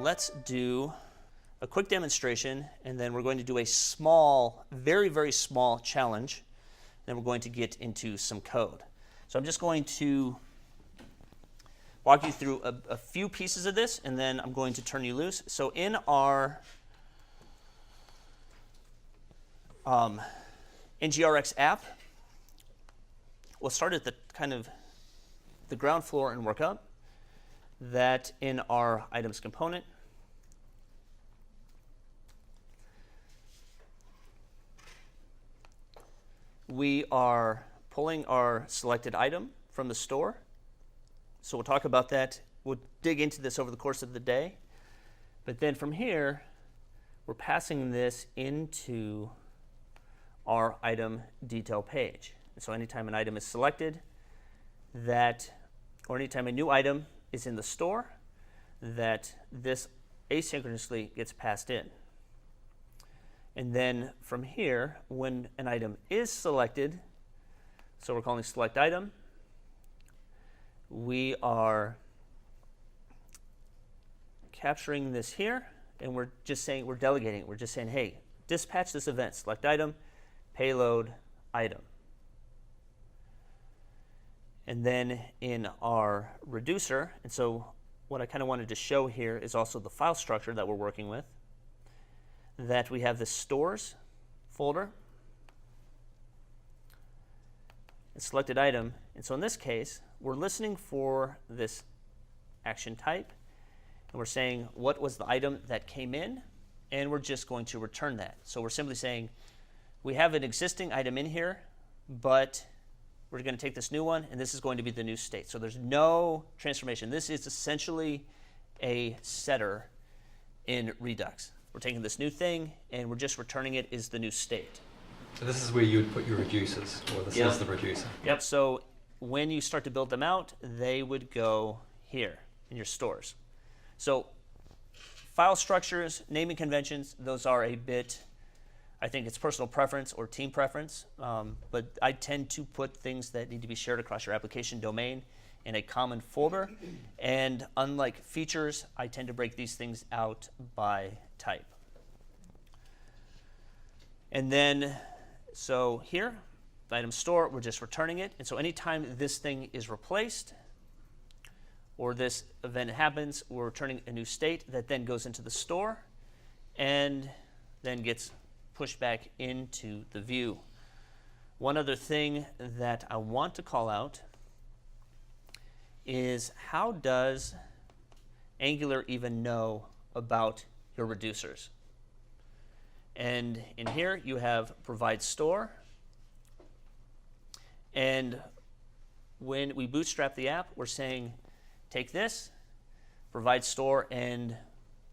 let's do a quick demonstration, and then we're going to do a small, very, very small challenge. Then we're going to get into some code. So I'm just going to walk you through a few pieces of this, and then I'm going to turn you loose. So in our NGRX app, we'll start at the kind of the ground floor and work up. That in our items component, we are pulling our selected item from the store. So we'll talk about that. We'll dig into this over the course of the day. But then from here, we're passing this into our item detail page. And so anytime an item is selected, or anytime a new item is in the store, that this asynchronously gets passed in. And then from here, when an item is selected, so we're calling select item, we are capturing this here, and we're just saying, we're delegating it. We're just saying, hey, dispatch this event, select item, payload item. And then in our reducer, and so what I kind of wanted to show here is also the file structure that we're working with, that we have this stores folder, and selected item. And so in this case, we're listening for this action type, and we're saying what was the item that came in, and we're just going to return that. So we're simply saying we have an existing item in here, but we're going to take this new one, and this is going to be the new state. So there's no transformation. This is essentially a setter in Redux. We're taking this new thing, and we're just returning it as the new state. So this is where you would put your reducers, or this is the reducer. Yep, so when you start to build them out, they would go here in your stores. So file structures, naming conventions, those are a bit, I think it's personal preference or team preference, but I tend to put things that need to be shared across your application domain in a common folder. And unlike features, I tend to break these things out by type. And then, so here, the item store, we're just returning it. And so anytime this thing is replaced, or this event happens, we're returning a new state that then goes into the store and then gets pushed back into the view. One other thing that I want to call out is, how does Angular even know about your reducers? And in here you have provide store, and when we bootstrap the app, we're saying take this, provide store, and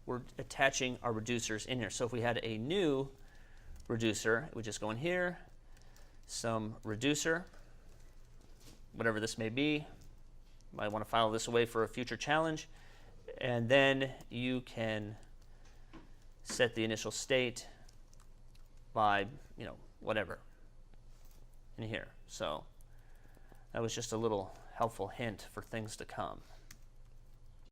we're attaching our reducers in here. So if we had a new reducer, it would just go in here, some reducer, whatever this may be. Might want to file this away for a future challenge, and then you can set the initial state by, whatever in here. So that was just a little helpful hint for things to come.